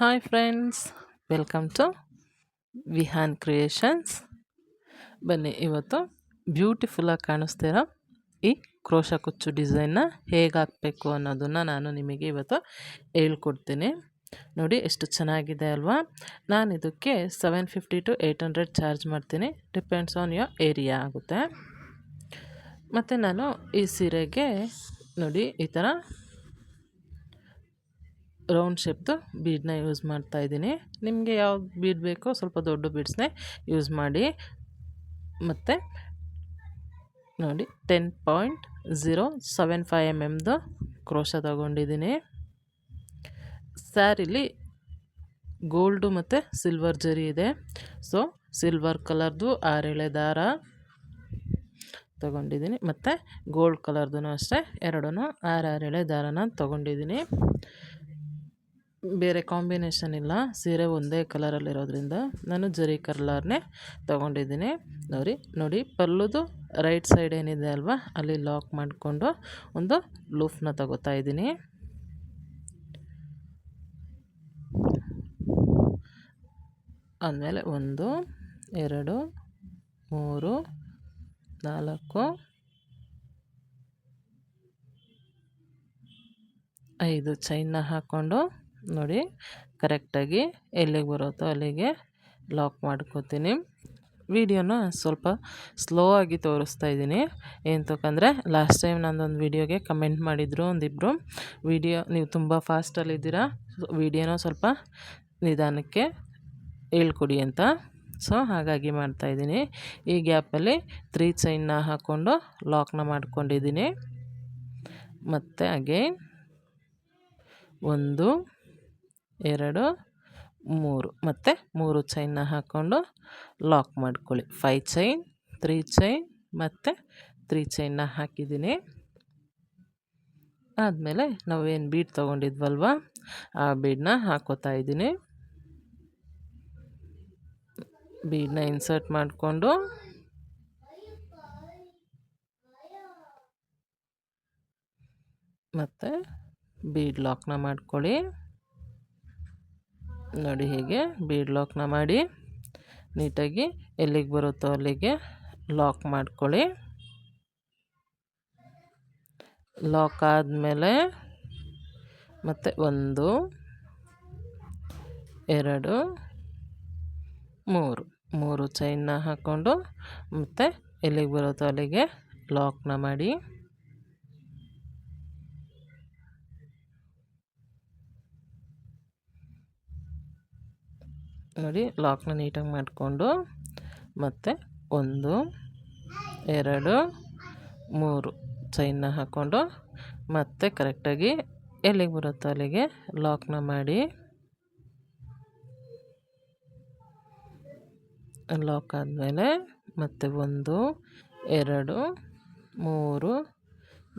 Hi friends, welcome to Vihan creations. ಬನ್ನಿ, ಇವತ್ತು ಬ್ಯೂಟಿಫುಲ್ಲಾಗಿ ಕಾಣಿಸ್ತಿರೋ ಈ ಕ್ರೋಶ ಕುಚ್ಚು ಡಿಸೈನ್ನ ಹೇಗೆ ಹಾಕಬೇಕು ಅನ್ನೋದನ್ನು ನಾನು ನಿಮಗೆ ಇವತ್ತು ಹೇಳ್ಕೊಡ್ತೀನಿ. ನೋಡಿ ಎಷ್ಟು ಚೆನ್ನಾಗಿದೆ ಅಲ್ವಾ. ನಾನು ಇದಕ್ಕೆ 750 to 800 ಚಾರ್ಜ್ ಮಾಡ್ತೀನಿ. ಡಿಪೆಂಡ್ಸ್ ಆನ್ ಯೋರ್ ಏರಿಯಾ ಆಗುತ್ತೆ. ಮತ್ತು ನಾನು ಈ ಸೀರೆಗೆ ನೋಡಿ ಈ ಥರ ರೌಂಡ್ ಶೇಪ್ದು ಬೀಡನ್ನ ಯೂಸ್ ಮಾಡ್ತಾಯಿದ್ದೀನಿ. ನಿಮಗೆ ಯಾವ ಬೀಡ್ ಬೇಕೋ ಸ್ವಲ್ಪ ದೊಡ್ಡ ಬೀಡ್ಸ್ನೇ ಯೂಸ್ ಮಾಡಿ. ಮತ್ತು ನೋಡಿ 10.075 mm ಕ್ರೋಶ ತಗೊಂಡಿದ್ದೀನಿ. ಸ್ಯಾರಿಲಿ ಗೋಲ್ಡು ಮತ್ತು ಸಿಲ್ವರ್ ಜರಿ ಇದೆ. ಸೊ ಸಿಲ್ವರ್ ಕಲರ್ದು 6 ಎಳೆ ದಾರ ತೊಗೊಂಡಿದ್ದೀನಿ. ಮತ್ತು ಗೋಲ್ಡ್ ಕಲರ್ದು ಅಷ್ಟೇ 6 ಎಳೆ ದಾರನ ತೊಗೊಂಡಿದ್ದೀನಿ. ಬೇರೆ ಕಾಂಬಿನೇಷನ್ ಇಲ್ಲ, ಸೀರೆ ಒಂದೇ ಕಲರಲ್ಲಿರೋದ್ರಿಂದ ನಾನು ಜರಿ ಕಲರ್ನೇ ತೊಗೊಂಡಿದ್ದೀನಿ. ನೋಡಿ ಪಲ್ಲುದು ರೈಟ್ ಸೈಡ್ ಏನಿದೆ ಅಲ್ವಾ, ಅಲ್ಲಿ ಲಾಕ್ ಮಾಡಿಕೊಂಡು ಒಂದು ಲೂಫ್ನ ತಗೋತಾ ಇದ್ದೀನಿ. ಆದಮೇಲೆ 1 2 3 4 5 ಚೈನ್ನ ಹಾಕ್ಕೊಂಡು ನೋಡಿ ಕರೆಕ್ಟಾಗಿ ಎಲ್ಲಿಗೆ ಬರುತ್ತೋ ಅಲ್ಲಿಗೆ ಲಾಕ್ ಮಾಡ್ಕೋತೀನಿ. ವಿಡಿಯೋನ ಸ್ವಲ್ಪ ಸ್ಲೋ ಆಗಿ ತೋರಿಸ್ತಾ ಇದ್ದೀನಿ. ಏನಂತಕ್ಕಂದರೆ ಲಾಸ್ಟ್ ಟೈಮ್ ನಂದೊಂದು ವಿಡಿಯೋಗೆ ಕಮೆಂಟ್ ಮಾಡಿದರು ಒಂದಿಬ್ಬರು, ವಿಡಿಯೋ ನೀವು ತುಂಬ ಫಾಸ್ಟಲ್ಲಿದ್ದೀರಾ, ವಿಡಿಯೋನ ಸ್ವಲ್ಪ ನಿಧಾನಕ್ಕೆ ಹೇಳ್ಕೊಡಿ ಅಂತ. ಸೊ ಹಾಗಾಗಿ ಮಾಡ್ತಾಯಿದ್ದೀನಿ. ಈ ಗ್ಯಾಪಲ್ಲಿ 3 ಚೈನ್ನ ಹಾಕ್ಕೊಂಡು ಲಾಕ್ನ ಮಾಡ್ಕೊಂಡಿದ್ದೀನಿ. ಮತ್ತು ಅಗೇನ್ 1 2 3 ಮತ್ತು 3 ಚೈನ್ನ ಹಾಕ್ಕೊಂಡು ಲಾಕ್ ಮಾಡ್ಕೊಳ್ಳಿ. 5 ಚೈನ್ 3 ಚೈನ್ ಮತ್ತು 3 ಚೈನ್ನ ಹಾಕಿದ್ದೀನಿ. ಆದಮೇಲೆ ನಾವೇನು ಬೀಡ್ ತೊಗೊಂಡಿದ್ವಲ್ವ, ಆ ಬೀಡನ್ನ ಹಾಕೋತಾ ಇದ್ದೀನಿ. ಬೀಡನ್ನ ಇನ್ಸರ್ಟ್ ಮಾಡಿಕೊಂಡು ಮತ್ತು ಬೀಡ್ ಲಾಕ್ನ ಮಾಡ್ಕೊಳ್ಳಿ. ನೋಡಿ ಹೀಗೆ ಬೀಡ್ ಲಾಕ್ನ ಮಾಡಿ ನೀಟಾಗಿ ಎಲ್ಲಿಗೆ ಬರುತ್ತೋ ಅಲ್ಲಿಗೆ ಲಾಕ್ ಮಾಡ್ಕೊಳ್ಳಿ. ಲಾಕ್ ಆದಮೇಲೆ ಮತ್ತು 1 2 3 ಚೈನ್ನ ಹಾಕ್ಕೊಂಡು ಮತ್ತು ಎಲ್ಲಿಗೆ ಬರುತ್ತೋ ಅಲ್ಲಿಗೆ ಲಾಕ್ನ ಮಾಡಿ. ನೋಡಿ ಲಾಕ್ನ ನೀಟಾಗಿ ಮಾಡಿಕೊಂಡು ಮತ್ತು 1 2 3 ಚೈನ್ನ ಹಾಕ್ಕೊಂಡು ಮತ್ತೆ ಕರೆಕ್ಟಾಗಿ ಎಲ್ಲಿಗೆ ಬರುತ್ತೋ ಅಲ್ಲಿಗೆ ಲಾಕ್ನ ಮಾಡಿ. ಲಾಕ್ ಆದಮೇಲೆ ಮತ್ತು 1 2 3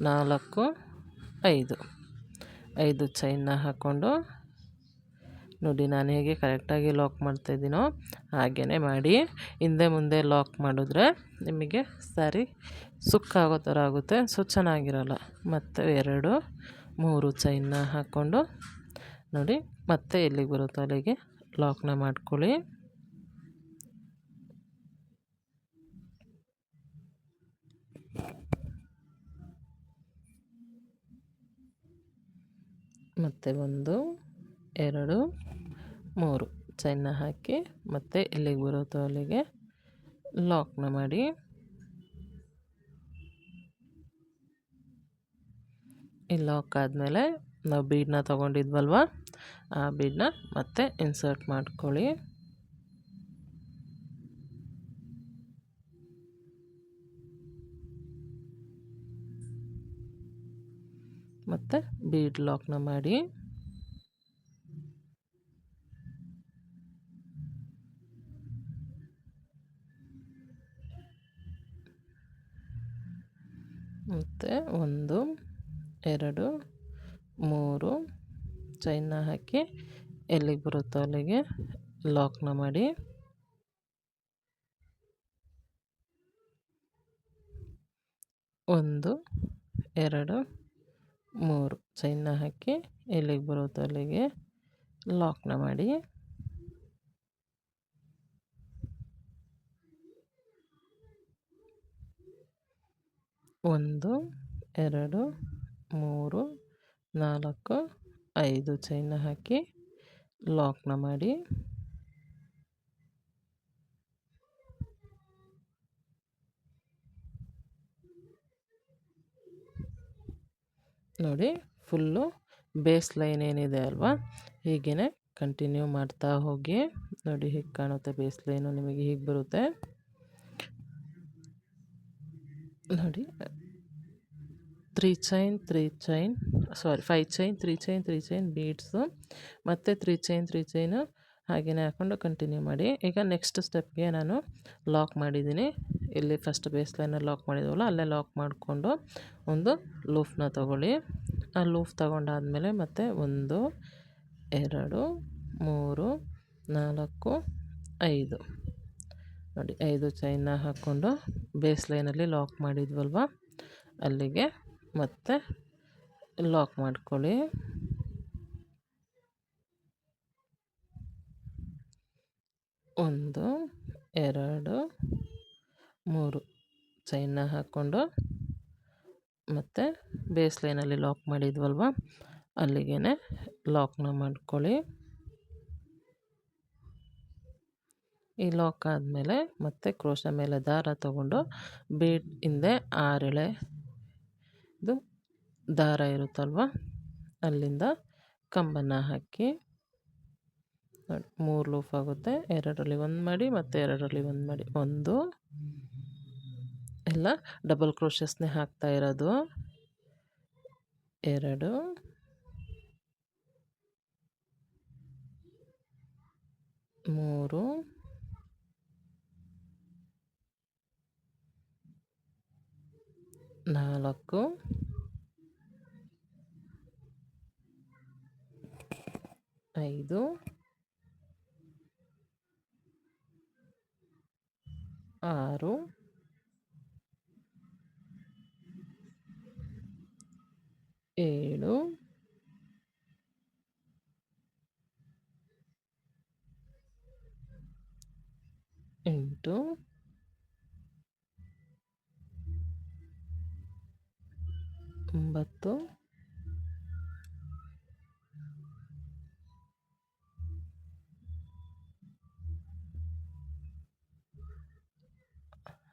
4 5 ಚೈನ್ನ ಹಾಕ್ಕೊಂಡು ನೋಡಿ ನಾನು ಹೇಗೆ ಕರೆಕ್ಟಾಗಿ ಲಾಕ್ ಮಾಡ್ತಾಯಿದ್ದೀನೋ ಹಾಗೇ ಮಾಡಿ. ಹಿಂದೆ ಮುಂದೆ ಲಾಕ್ ಮಾಡಿದ್ರೆ ನಿಮಗೆ ಸ್ಯಾರಿ ಸುಕ್ಕಾಗೋ ಥರ ಆಗುತ್ತೆ, ಸೊ ಚೆನ್ನಾಗಿರಲ್ಲ. ಮತ್ತು 2 3 ಚೈನ್ನ ಹಾಕ್ಕೊಂಡು ನೋಡಿ ಮತ್ತೆ ಎಲ್ಲಿಗೆ ಬರುತ್ತೋ ಅಲ್ಲಿಗೆ ಲಾಕ್ನ ಮಾಡ್ಕೊಳ್ಳಿ. ಮತ್ತು 1 2 3 ಚೈನ್ನ ಹಾಕಿ ಮತ್ತೆ ಎಲ್ಲಿಗೆ ಬರುತ್ತೋ ಅಲ್ಲಿಗೆ ಲಾಕ್ನ ಮಾಡಿ. ಈ ಲಾಕ್ ಆದಮೇಲೆ ನಾವು ಬೀಡನ್ನ ತೊಗೊಂಡಿದ್ವಲ್ವ, ಆ ಬೀಡನ್ನ ಮತ್ತೆ ಇನ್ಸರ್ಟ್ ಮಾಡ್ಕೊಳ್ಳಿ. ಮತ್ತು ಬೀಡ್ ಲಾಕ್ನ ಮಾಡಿ. ಮತ್ತು 1 2 3 ಚೈನ್ನ ಹಾಕಿ ಎಲ್ಲಿಗೆ ಬರುತ್ತೋ ಅಲ್ಲಿಗೆ ಲಾಕ್ನ ಮಾಡಿ. ಒಂದು 2 3 ಚೈನ್ನ ಹಾಕಿ ಎಲ್ಲಿಗೆ ಬರುತ್ತೋ ಅಲ್ಲಿಗೆ ಲಾಕ್ನ ಮಾಡಿ. ಒಂದು, ಎರಡು, ಮೂರು, ನಾಲ್ಕು, 5 ಚೈನ್ನ ಹಾಕಿ ಲಾಕ್ನ ಮಾಡಿ. ನೋಡಿ ಫುಲ್ಲು ಬೇಸ್ ಲೈನ್ ಏನಿದೆ ಅಲ್ವಾ, ಹೀಗೇ ಕಂಟಿನ್ಯೂ ಮಾಡ್ತಾ ಹೋಗಿ. ನೋಡಿ ಹೀಗೆ ಕಾಣುತ್ತೆ ಬೇಸ್ ಲೈನು, ನಿಮಗೆ ಹೀಗೆ ಬರುತ್ತೆ ನೋಡಿ. 3 ಚೈನ್ 3 ಚೈನ್ ಸಾರಿ 5 ಚೈನ್ 3 ಚೈನ್ 3 ಚೈನ್ ಬೀಡ್ಸು, ಮತ್ತು 3 ಚೈನ್ 3 ಚೈನು ಹಾಗೆಯೇ ಹಾಕ್ಕೊಂಡು ಕಂಟಿನ್ಯೂ ಮಾಡಿ. ಈಗ ನೆಕ್ಸ್ಟ್ ಸ್ಟೆಪ್ಗೆ ನಾನು ಲಾಕ್ ಮಾಡಿದ್ದೀನಿ. ಇಲ್ಲಿ ಫಸ್ಟ್ ಬೇಸ್ ಲೈನಲ್ಲಿ ಲಾಕ್ ಮಾಡಿದ್ವಲ್ಲ, ಅಲ್ಲೇ ಲಾಕ್ ಮಾಡಿಕೊಂಡು ಒಂದು ಲೂಫ್ನ ತಗೊಳ್ಳಿ. ಆ ಲೂಫ್ ತಗೊಂಡಾದಮೇಲೆ ಮತ್ತೆ 1 2 3 4 5 ನೋಡಿ 5 ಚೈನ್ನ ಹಾಕ್ಕೊಂಡು ಬೇಸ್ ಲೈನಲ್ಲಿ ಲಾಕ್ ಮಾಡಿದ್ವಲ್ವ, ಅಲ್ಲಿಗೆ ಮತ್ತೆ ಲಾಕ್ ಮಾಡ್ಕೊಳ್ಳಿ. 1 2 3 ಚೈನ್ನ ಹಾಕ್ಕೊಂಡು ಮತ್ತು ಬೇಸ್ ಲೈನಲ್ಲಿ ಲಾಕ್ ಮಾಡಿದ್ವಲ್ವ, ಅಲ್ಲಿಗೆ ಲಾಕ್ನ ಮಾಡ್ಕೊಳ್ಳಿ. ಈ ಲಾಕ್ ಆದಮೇಲೆ ಮತ್ತೆ ಕ್ರೋಶ ಮೇಲೆ ದಾರ ತಗೊಂಡು ಬೀಡ್ ಹಿಂದೆ 6 ಎಳೆ ಇದು ದಾರ ಇರುತ್ತಲ್ವ, ಅಲ್ಲಿಂದ ಕಂಬನ ಹಾಕಿ. ನೋಡಿ 3 ಲೂಫ್ ಆಗುತ್ತೆ. 2ರಲ್ಲಿ 1 ಮಾಡಿ ಮತ್ತು 2ರಲ್ಲಿ 1 ಮಾಡಿ. 1 ಎಲ್ಲ ಡಬಲ್ ಕ್ರೋಶಸ್ನೇ ಹಾಕ್ತಾ ಇರೋದು. 2 3 4 5 6 7 8 9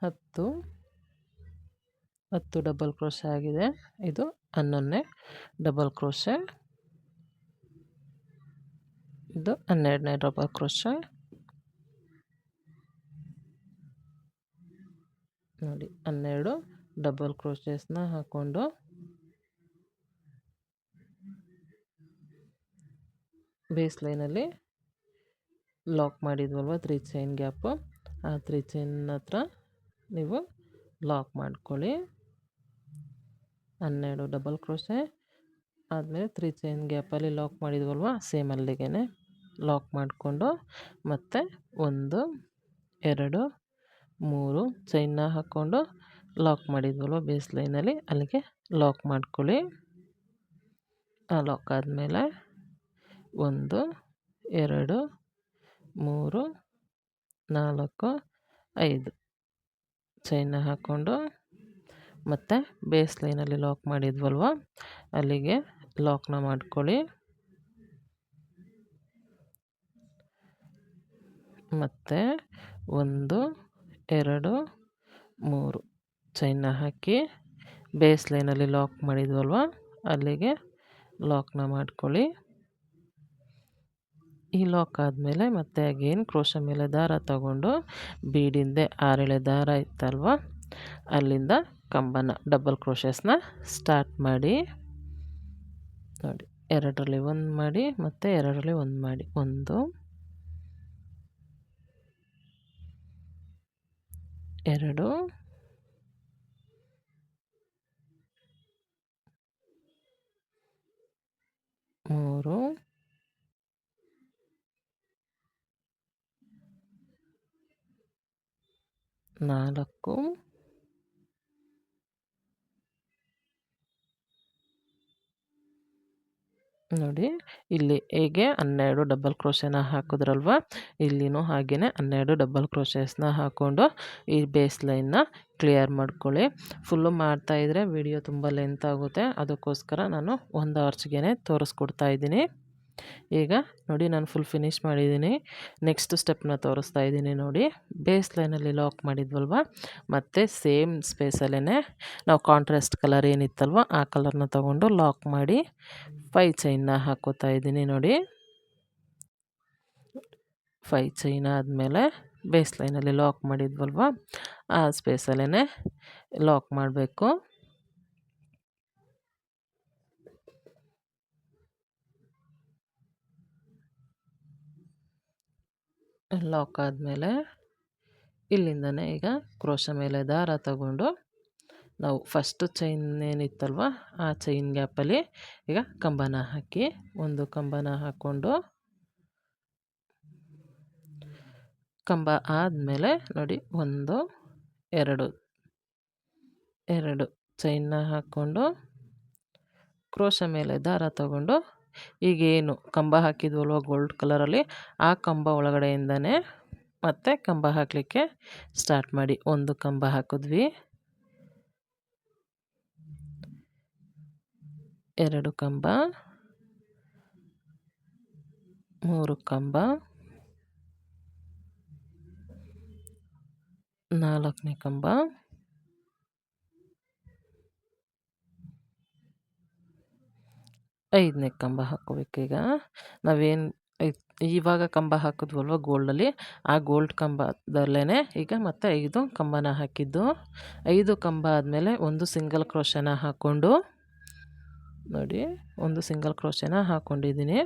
10 10 ಡಬಲ್ ಕ್ರೋಶೆ ಆಗಿದೆ. ಇದು 11ನೇ ಡಬಲ್ ಕ್ರೋಶೆ, ಇದು 12ನೇ ಡಬಲ್ ಕ್ರೋಶೆ. ನೋಡಿ 12 ಡಬಲ್ ಕ್ರೋಶಸ್ನ ಹಾಕ್ಕೊಂಡು ಬೇಸ್ ಲೈನಲ್ಲಿ ಲಾಕ್ ಮಾಡಿದ್ವಲ್ವ 3 ಚೈನ್ ಗ್ಯಾಪು, ಆ 3 ಚೈನ್ ಹತ್ರ ನೀವು ಲಾಕ್ ಮಾಡ್ಕೊಳ್ಳಿ. 12 ಡಬಲ್ ಕ್ರೋಶೆ ಆದಮೇಲೆ 3 ಚೈನ್ ಗ್ಯಾಪಲ್ಲಿ ಲಾಕ್ ಮಾಡಿದ್ವಲ್ವ, ಸೇಮ್ ಅಲ್ಲಿಗೆ ಲಾಕ್ ಮಾಡಿಕೊಂಡು ಮತ್ತೆ 1 2 3 ಚೈನ್ನ ಹಾಕ್ಕೊಂಡು ಲಾಕ್ ಮಾಡಿದ್ವಲ್ವ ಬೇಸ್ ಲೈನಲ್ಲಿ, ಅಲ್ಲಿಗೆ ಲಾಕ್ ಮಾಡ್ಕೊಳ್ಳಿ. ಆ ಲಾಕ್ ಆದಮೇಲೆ 1 2 3 4 5 ಚೈನ್ನ ಹಾಕ್ಕೊಂಡು ಮತ್ತು ಬೇಸ್ ಲೈನಲ್ಲಿ ಲಾಕ್ ಮಾಡಿದ್ವಲ್ವ, ಅಲ್ಲಿಗೆ ಲಾಕ್ನ ಮಾಡ್ಕೊಳ್ಳಿ. ಮತ್ತು 1 2 3 ಚೈನ್ನ ಹಾಕಿ ಬೇಸ್ ಲೈನಲ್ಲಿ ಲಾಕ್ ಮಾಡಿದ್ವಲ್ವ, ಅಲ್ಲಿಗೆ ಲಾಕ್ನ ಮಾಡ್ಕೊಳ್ಳಿ. ಈ ಲಾಕ್ ಆದಮೇಲೆ ಮತ್ತೆ ಅಗೇನ್ ಕ್ರೋಶ ಮೇಲೆ ದಾರ ತಗೊಂಡು ಬೀಡಿಂದೆ 6 ಎಳೆ ದಾರ ಇತ್ತಲ್ವ, ಅಲ್ಲಿಂದ ಕಂಬನ ಡಬಲ್ ಕ್ರೋಶಸ್ನ ಸ್ಟಾರ್ಟ್ ಮಾಡಿ. ನೋಡಿ 2ರಲ್ಲಿ 1 ಮಾಡಿ ಮತ್ತು 2ರಲ್ಲಿ 1 ಮಾಡಿ. 1 2 3 4 5 ನೋಡಿ ಇಲ್ಲಿ ಹೇಗೆ 12 ಡಬಲ್ ಕ್ರೋಶೆನ ಹಾಕಿದ್ರಲ್ವ, ಇಲ್ಲಿನೂ ಹಾಗೆಯೇ 12 ಡಬಲ್ ಕ್ರೋಶೆಸ್ನ ಹಾಕ್ಕೊಂಡು ಈ ಬೇಸ್ ಲೈನ್ನ ಕ್ಲಿಯರ್ ಮಾಡ್ಕೊಳ್ಳಿ. ಫುಲ್ಲು ಮಾಡ್ತಾಯಿದ್ರೆ ವಿಡಿಯೋ ತುಂಬ ಲೆಂತ್ ಆಗುತ್ತೆ, ಅದಕ್ಕೋಸ್ಕರ ನಾನು ಒಂದು ಆರ್ಚ್ಗೆ ತೋರಿಸ್ಕೊಡ್ತಾ ಇದ್ದೀನಿ. ಈಗ ನೋಡಿ ನಾನು ಫುಲ್ ಫಿನಿಶ್ ಮಾಡಿದ್ದೀನಿ. ನೆಕ್ಸ್ಟ್ ಸ್ಟೆಪ್ನ ತೋರಿಸ್ತಾ ಇದ್ದೀನಿ ನೋಡಿ. ಬೇಸ್ ಲೈನಲ್ಲಿ ಲಾಕ್ ಮಾಡಿದ್ವಲ್ವ, ಮತ್ತು ಸೇಮ್ ಸ್ಪೇಸಲ್ಲೇ ನಾವು ಕಾಂಟ್ರಾಸ್ಟ್ ಕಲರ್ ಏನಿತ್ತಲ್ವ ಆ ಕಲರ್ನ ತೊಗೊಂಡು ಲಾಕ್ ಮಾಡಿ 5 ಚೈನ್ನ ಹಾಕೋತಾ ಇದ್ದೀನಿ ನೋಡಿ. 5 ಚೈನ್ ಆದಮೇಲೆ ಬೇಸ್ ಲೈನಲ್ಲಿ ಲಾಕ್ ಮಾಡಿದ್ವಲ್ವ ಆ ಸ್ಪೇಸಲ್ಲೇ ಲಾಕ್ ಮಾಡಬೇಕು. ಲಾಕ್ ಆದಮೇಲೆ ಇಲ್ಲಿಂದನೇ ಈಗ ಕ್ರೋಶ ಮೇಲೆ ದಾರ ತಗೊಂಡು ನಾವು ಫಸ್ಟು ಚೈನ್ ಏನಿತ್ತಲ್ವ ಆ ಚೈನ್ ಗ್ಯಾಪಲ್ಲಿ ಈಗ ಕಂಬನ ಹಾಕಿ, ಒಂದು ಕಂಬನ ಹಾಕ್ಕೊಂಡು ಕಂಬ ಆದಮೇಲೆ ನೋಡಿ 1 2 ಚೈನ್ನ ಹಾಕ್ಕೊಂಡು ಕ್ರೋಶ ಮೇಲೆ ದಾರ ತಗೊಂಡು ಈಗೇನು ಕಂಬ ಹಾಕಿದ್ವಲ್ವ ಗೋಲ್ಡ್ ಕಲರಲ್ಲಿ ಆ ಕಂಬ ಒಳಗಡೆಯಿಂದನೇ ಮತ್ತೆ ಕಂಬ ಹಾಕಲಿಕ್ಕೆ ಸ್ಟಾರ್ಟ್ ಮಾಡಿ. ಒಂದು ಕಂಬ ಹಾಕಿದ್ವಿ, 2 ಕಂಬ, 3 ಕಂಬ, 4ನೇ ಕಂಬ, 5ನೇ ಕಂಬ ಹಾಕೋಬೇಕೀಗ. ನಾವೇನು ಇವಾಗ ಕಂಬ ಹಾಕಿದ್ವಲ್ವ ಗೋಲ್ಡಲ್ಲಿ, ಆ ಗೋಲ್ಡ್ ಕಂಬದಲ್ಲೇ ಈಗ ಮತ್ತೆ 5 ಕಂಬನ ಹಾಕಿದ್ದು. 5 ಕಂಬ ಆದಮೇಲೆ ಒಂದು ಸಿಂಗಲ್ ಕ್ರೋಶನ ಹಾಕ್ಕೊಂಡು ನೋಡಿ, ಒಂದು ಸಿಂಗಲ್ ಕ್ರೋಶನ ಹಾಕ್ಕೊಂಡಿದ್ದೀನಿ.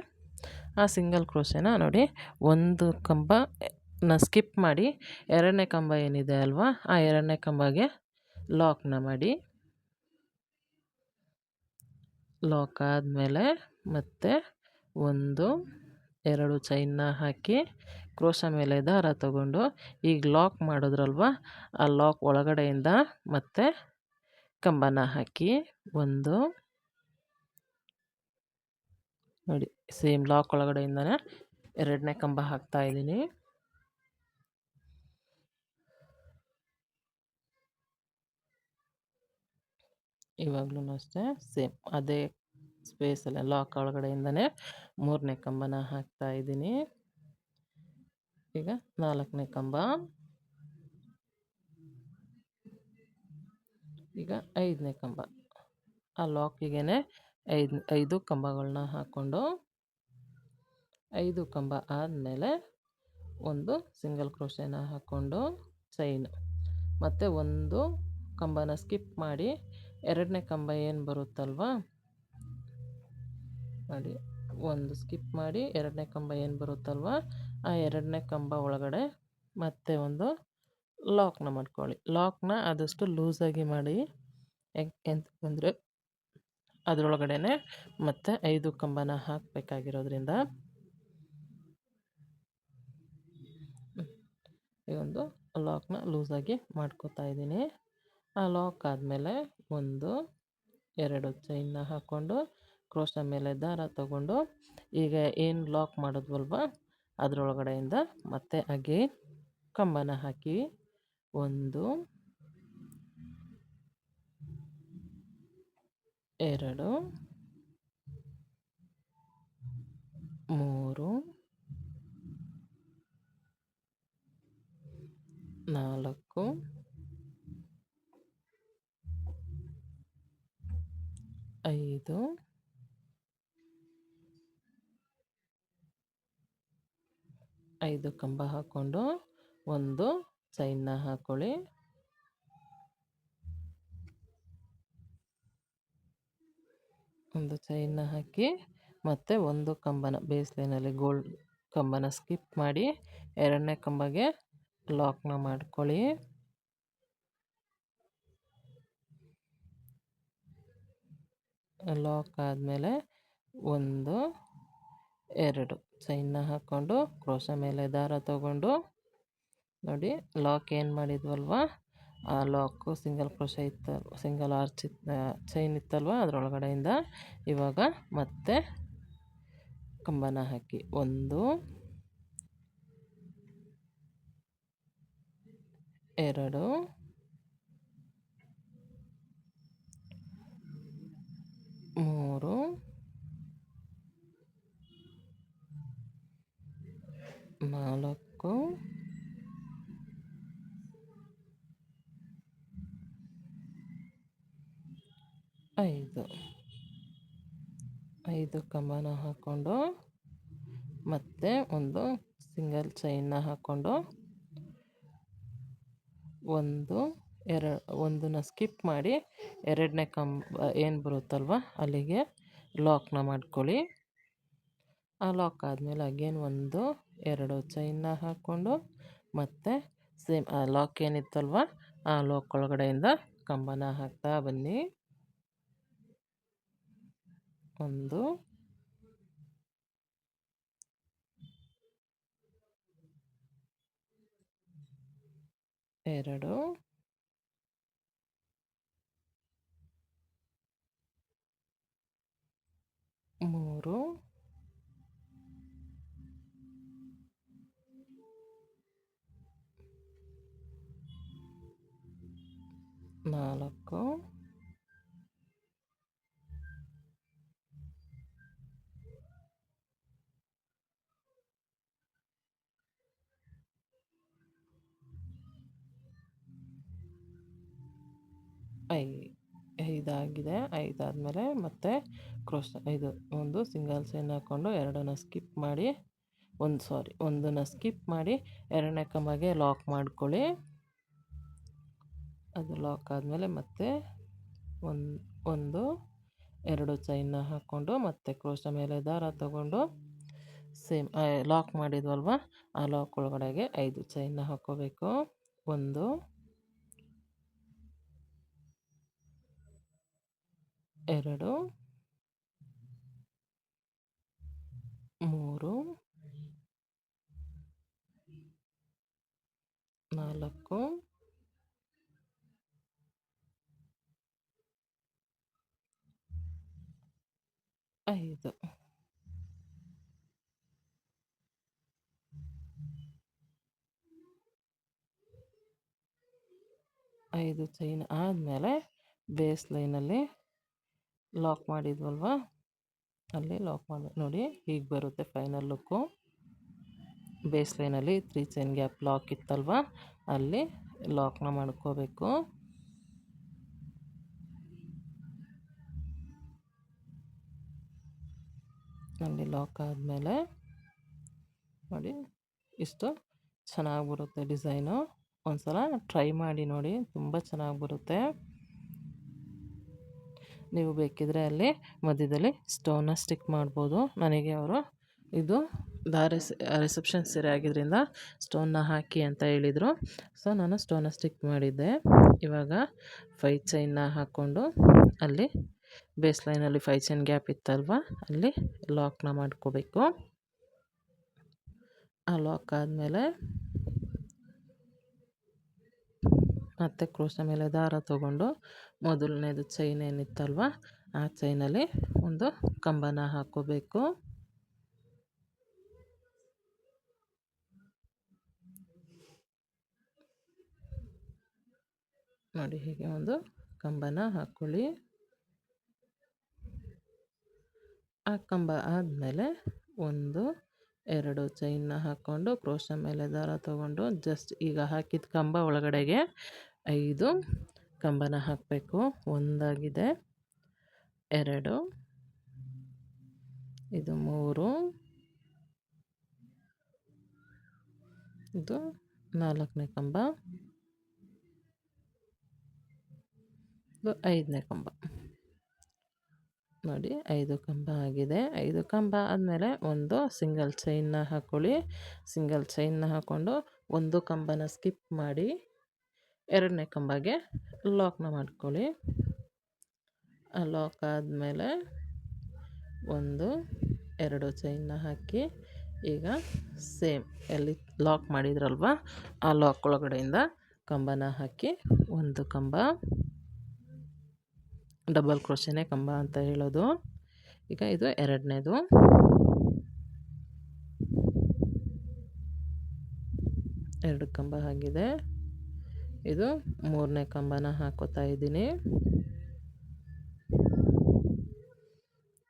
ಆ ಸಿಂಗಲ್ ಕ್ರೋಶನ ನೋಡಿ ಒಂದು ಕಂಬನ ಸ್ಕಿಪ್ ಮಾಡಿ 2ನೇ ಕಂಬ ಏನಿದೆ ಅಲ್ವಾ ಆ 2ನೇ ಕಂಬಗೆ ಲಾಕ್ನ ಮಾಡಿ. ಲಾಕ್ ಆದಮೇಲೆ ಮತ್ತೆ 1 2 ಚೈನ್ನ ಹಾಕಿ ಕ್ರೋಶ ಮೇಲೆ ದಾರ ತಗೊಂಡು ಈಗ ಲಾಕ್ ಮಾಡಿದ್ರಲ್ವ ಆ ಲಾಕ್ ಒಳಗಡೆಯಿಂದ ಮತ್ತೆ ಕಂಬನ ಹಾಕಿ, 1 ನೋಡಿ ಸೇಮ್ ಲಾಕ್ ಒಳಗಡೆಯಿಂದನೇ 2ನೇ ಕಂಬ ಹಾಕ್ತಾ ಇದ್ದೀನಿ. ಇವಾಗಲೂ ಅಷ್ಟೇ ಸೇಮ್ ಅದೇ ಸ್ಪೇಸಲ್ಲಿ ಲಾಕ್ ಒಳಗಡೆಯಿಂದನೇ 3ನೇ ಕಂಬನ ಹಾಕ್ತಾ ಇದ್ದೀನಿ. ಈಗ 4ನೇ ಕಂಬ, ಈಗ 5ನೇ ಕಂಬ. ಆ ಲಾಕಿಗೆ 5 ಕಂಬಗಳನ್ನ ಹಾಕ್ಕೊಂಡು 5 ಕಂಬ ಆದಮೇಲೆ ಒಂದು ಸಿಂಗಲ್ ಕ್ರೋಶನ ಹಾಕ್ಕೊಂಡು ಚೈನ್, ಮತ್ತು ಒಂದು ಕಂಬನ ಸ್ಕಿಪ್ ಮಾಡಿ 2ನೇ ಕಂಬ ಏನು ಬರುತ್ತಲ್ವ ನೋಡಿ, ಒಂದು ಸ್ಕಿಪ್ ಮಾಡಿ 2ನೇ ಕಂಬ ಏನು ಬರುತ್ತಲ್ವ ಆ 2ನೇ ಕಂಬ ಒಳಗಡೆ ಮತ್ತೆ ಒಂದು ಲಾಕ್ನ ಮಾಡ್ಕೊಳ್ಳಿ. ಲಾಕ್ನ ಆದಷ್ಟು ಲೂಸಾಗಿ ಮಾಡಿ, ಎಂತಂದರೆ ಅದರೊಳಗಡೆ ಮತ್ತೆ 5 ಕಂಬನ ಹಾಕಬೇಕಾಗಿರೋದ್ರಿಂದ ಈ ಒಂದು ಲಾಕ್ನ ಲೂಸಾಗಿ ಮಾಡ್ಕೋತಾ ಇದ್ದೀನಿ. ಆ ಲಾಕ್ ಆದಮೇಲೆ 1 2 ಚೈನ್ನ ಹಾಕ್ಕೊಂಡು ಕ್ರೋಶ ಮೇಲೆ ದಾರ ತಗೊಂಡು ಈಗ ಏನು ಲಾಕ್ ಮಾಡಿದ್ವಲ್ವ ಅದರೊಳಗಡೆಯಿಂದ ಮತ್ತೆ ಅಗೇನ್ ಕಂಬನ ಹಾಕಿ 1 2 3 4 5 5 ಕಂಬ ಹಾಕ್ಕೊಂಡು ಒಂದು ಚೈನ್ನ ಹಾಕ್ಕೊಳ್ಳಿ. ಒಂದು ಚೈನ್ನ ಹಾಕಿ ಮತ್ತೆ ಒಂದು ಕಂಬನ ಬೇಸ್ ಲೈನಲ್ಲಿ ಗೋಲ್ಡ್ ಕಂಬನ ಸ್ಕಿಪ್ ಮಾಡಿ 2ನೇ ಕಂಬಗೆ ಲಾಕ್ನ ಮಾಡ್ಕೊಳ್ಳಿ. ಲಾಕ್ ಆದಮೇಲೆ 1 2 ಚೈನ್ನ ಹಾಕ್ಕೊಂಡು ಕ್ರೋಶ ಮೇಲೆ ದಾರ ತಗೊಂಡು ನೋಡಿ ಲಾಕ್ ಏನು ಮಾಡಿದ್ವಲ್ವ ಆ lock single crochet single arch chain ಇತ್ತಲ್ವ ಅದರೊಳಗಡೆಯಿಂದ ಇವಾಗ ಮತ್ತೆ ಕಂಬನ ಹಾಕಿ 1 2 3 4 5 ಕಂಬನ ಹಾಕ್ಕೊಂಡು ಮತ್ತೆ ಒಂದು ಸಿಂಗಲ್ ಚೈನ್ನ ಹಾಕ್ಕೊಂಡು ಒಂದನ್ನ ಸ್ಕಿಪ್ ಮಾಡಿ ಎರಡನೇ ಕಂಬ ಏನು ಬರುತ್ತಲ್ವ ಅಲ್ಲಿಗೆ ಲಾಕ್ನ ಮಾಡ್ಕೊಳ್ಳಿ. ಆ ಲಾಕ್ ಆದಮೇಲೆ ಅಗೇನ್ 2 ಚೈನ್ನ ಹಾಕ್ಕೊಂಡು ಮತ್ತೆ ಸೇಮ್ ಆ ಲಾಕ್ ಏನಿತ್ತಲ್ವ ಆ ಲಾಕ್ ಒಳಗಡೆಯಿಂದ ಕಂಬನ ಹಾಕ್ತಾ ಬನ್ನಿ. 1 2 3 4 5 ಆಗಿದೆ. 5 ಆದಮೇಲೆ ಮತ್ತೆ ಒಂದು ಸಿಂಗಲ್ ಚೈನ್ ಹಾಕ್ಕೊಂಡು ಎರಡನ್ನ ಸ್ಕಿಪ್ ಮಾಡಿ ಒಂದನ್ನು ಸ್ಕಿಪ್ ಮಾಡಿ ಎರಡನೇ ಕಂಬಗೆ ಲಾಕ್ ಮಾಡ್ಕೊಳ್ಳಿ. ಅದು ಲಾಕ್ ಆದಮೇಲೆ ಮತ್ತೆ 2 ಚೈನ್ನ ಹಾಕ್ಕೊಂಡು ಮತ್ತೆ ಕ್ರೋಶ ಮೇಲೆ ದಾರ ತಗೊಂಡು ಸೇಮ್ ಲಾಕ್ ಮಾಡಿದ್ವಲ್ವ ಆ ಲಾಕ್ ಒಳಗಡೆಗೆ 5 ಚೈನ್ನ ಹಾಕ್ಕೋಬೇಕು. 1 2 3 4 5 5 ಚೈನ್ ಆದಮೇಲೆ ಬೇಸ್ ಲೈನಲ್ಲಿ ಲಾಕ್ ಮಾಡಿದ್ವಲ್ವ ಅಲ್ಲಿ ಲಾಕ್ ಮಾಡಿ ನೋಡಿ ಹೀಗೆ ಬರುತ್ತೆ ಫೈನಲ್ ಲುಕ್ಕು. ಬೇಸ್ ಲೈನಲ್ಲಿ 3 ಚೈನ್ ಗ್ಯಾಪ್ ಲಾಕ್ ಇತ್ತಲ್ವ ಅಲ್ಲಿ ಲಾಕ್ನ ಮಾಡ್ಕೋಬೇಕು. ಅಲ್ಲಿ ಲಾಕ್ ಆದಮೇಲೆ ನೋಡಿ ಇಷ್ಟು ಚೆನ್ನಾಗಿ ಬರುತ್ತೆ ಡಿಸೈನು. ಒಂದ್ಸಲ ಟ್ರೈ ಮಾಡಿ ನೋಡಿ, ತುಂಬ ಚೆನ್ನಾಗಿ ಬರುತ್ತೆ. ನೀವು ಬೇಕಿದ್ರೆ ಅಲ್ಲಿ ಮಧ್ಯದಲ್ಲಿ ಸ್ಟೋನ್ನ ಸ್ಟಿಕ್ ಮಾಡ್ಬೋದು. ನನಗೆ ಅವರು ಇದು ರಿಸೆಪ್ಷನ್ ಸೀರೆ ಆಗಿದ್ದರಿಂದ ಸ್ಟೋನ್ನ ಹಾಕಿ ಅಂತ ಹೇಳಿದರು. ಸೊ ನಾನು ಸ್ಟೋನ್ನ ಸ್ಟಿಕ್ ಮಾಡಿದ್ದೆ. ಇವಾಗ 5 ಚೈನ್ನ ಹಾಕ್ಕೊಂಡು ಅಲ್ಲಿ ಬೇಸ್ ಲೈನಲ್ಲಿ 5 ಚೈನ್ ಗ್ಯಾಪ್ ಇತ್ತಲ್ವ ಅಲ್ಲಿ ಲಾಕ್ನ ಮಾಡ್ಕೋಬೇಕು. ಆ ಲಾಕ್ ಆದಮೇಲೆ ಮತ್ತೆ ಕ್ರೋಶ ಮೇಲೆ ದಾರ ತಗೊಂಡು ಮೊದಲನೇದು ಚೈನ್ ಏನಿತ್ತಲ್ವ ಆ ಚೈನಲ್ಲಿ ಒಂದು ಕಂಬನ ಹಾಕ್ಕೋಬೇಕು. ನೋಡಿ ಹೀಗೆ ಒಂದು ಕಂಬನ ಹಾಕ್ಕೊಳ್ಳಿ. ಆ ಕಂಬ ಆದಮೇಲೆ 2 ಚೈನ್ನ ಹಾಕ್ಕೊಂಡು ಕ್ರೋಶ ಮೇಲೆ ದಾರ ತಗೊಂಡು ಜಸ್ಟ್ ಈಗ ಹಾಕಿದ ಕಂಬ ಒಳಗಡೆಗೆ 5 ಕಂಬನ ಹಾಕಬೇಕು. 1 ಆಗಿದೆ, 2 ಇದು 3 ಇದು 4ನೇ ಕಂಬ, ಇದು 5ನೇ ಕಂಬ. ನೋಡಿ 5 ಕಂಬ ಆಗಿದೆ. 5 ಕಂಬ ಆದಮೇಲೆ ಒಂದು ಸಿಂಗಲ್ ಚೈನ್ನ ಹಾಕ್ಕೊಳ್ಳಿ. ಸಿಂಗಲ್ ಚೈನ್ನ ಹಾಕ್ಕೊಂಡು ಒಂದು ಕಂಬನ ಸ್ಕಿಪ್ ಮಾಡಿ ಎರಡನೇ ಕಂಬಗೆ ಲಾಕ್ನ ಮಾಡ್ಕೊಳ್ಳಿ. ಲಾಕ್ ಆದಮೇಲೆ 2 ಚೈನ್ನ ಹಾಕಿ ಈಗ ಸೇಮ್ ಎಲ್ಲಿ ಲಾಕ್ ಮಾಡಿದ್ರಲ್ವ ಆ ಲಾಕ್ ಒಳಗಡೆಯಿಂದ ಕಂಬನ ಹಾಕಿ ಒಂದು ಕಂಬ, ಡಬಲ್ ಕ್ರೋಶನೇ ಕಂಬ ಅಂತ ಹೇಳೋದು. ಈಗ ಇದು ಎರಡನೇದು, 2 ಕಂಬ ಆಗಿದೆ. ಇದು 3ನೇ ಕಂಬನ ಹಾಕೋತಾ ಇದ್ದೀನಿ.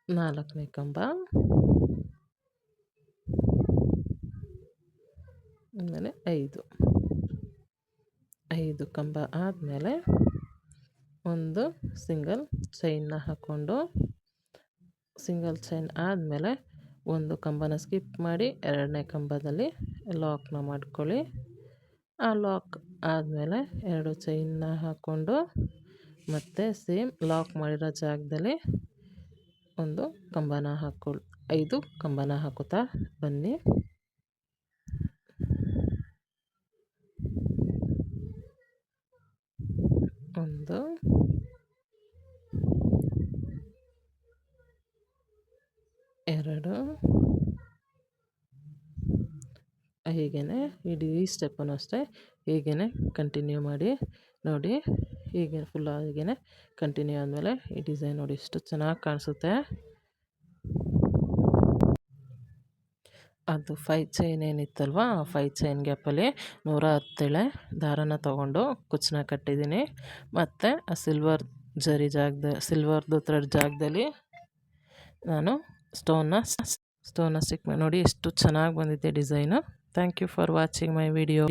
4ನೇ ಕಂಬ, ಆಮೇಲೆ 5 ಕಂಬ ಆದಮೇಲೆ ಒಂದು ಸಿಂಗಲ್ ಚೈನ್ನ ಹಾಕ್ಕೊಂಡು, ಸಿಂಗಲ್ ಚೈನ್ ಆದಮೇಲೆ ಒಂದು ಕಂಬನ ಸ್ಕಿಪ್ ಮಾಡಿ 2ನೇ ಕಂಬದಲ್ಲಿ ಲಾಕ್ನ ಮಾಡ್ಕೊಳ್ಳಿ. ಆ ಲಾಕ್ ಆದಮೇಲೆ 2 ಚೈನ್ನ ಹಾಕ್ಕೊಂಡು ಮತ್ತೆ ಸೇಮ್ ಲಾಕ್ ಮಾಡಿರೋ ಜಾಗದಲ್ಲಿ ಒಂದು ಕಂಬನ 5 ಕಂಬನ ಹಾಕುತ್ತಾ ಬನ್ನಿ. 1, 2, ಹೀಗೇ ಇಡೀ ಸ್ಟೆಪ್ಪನ್ನು ಅಷ್ಟೇ ಹೀಗೇ ಕಂಟಿನ್ಯೂ ಮಾಡಿ ನೋಡಿ. ಹೀಗೆ ಫುಲ್ ಹೀಗೇ ಕಂಟಿನ್ಯೂ ಆದಮೇಲೆ ಈ ಡಿಸೈನ್ ನೋಡಿ ಎಷ್ಟು ಚೆನ್ನಾಗಿ ಕಾಣಿಸುತ್ತೆ. ಅದು 5 ಚೈನ್ ಏನಿತ್ತಲ್ವ, ಆ 5 ಚೈನ್ ಗ್ಯಾಪಲ್ಲಿ 110 ದಾರನ ತೊಗೊಂಡು ಕುಚ್ಚನ್ನ ಕಟ್ಟಿದ್ದೀನಿ. ಮತ್ತು ಆ ಸಿಲ್ವರ್ದು ಥ್ರೆಡ್ ಜಾಗದಲ್ಲಿ ನಾನು ಸ್ಟೋನ್ನ ಸ್ಟಿಕ್ ಮಾಡಿ ನೋಡಿ ಎಷ್ಟು ಚೆನ್ನಾಗಿ ಬಂದಿದೆ design. Thank you for watching my video.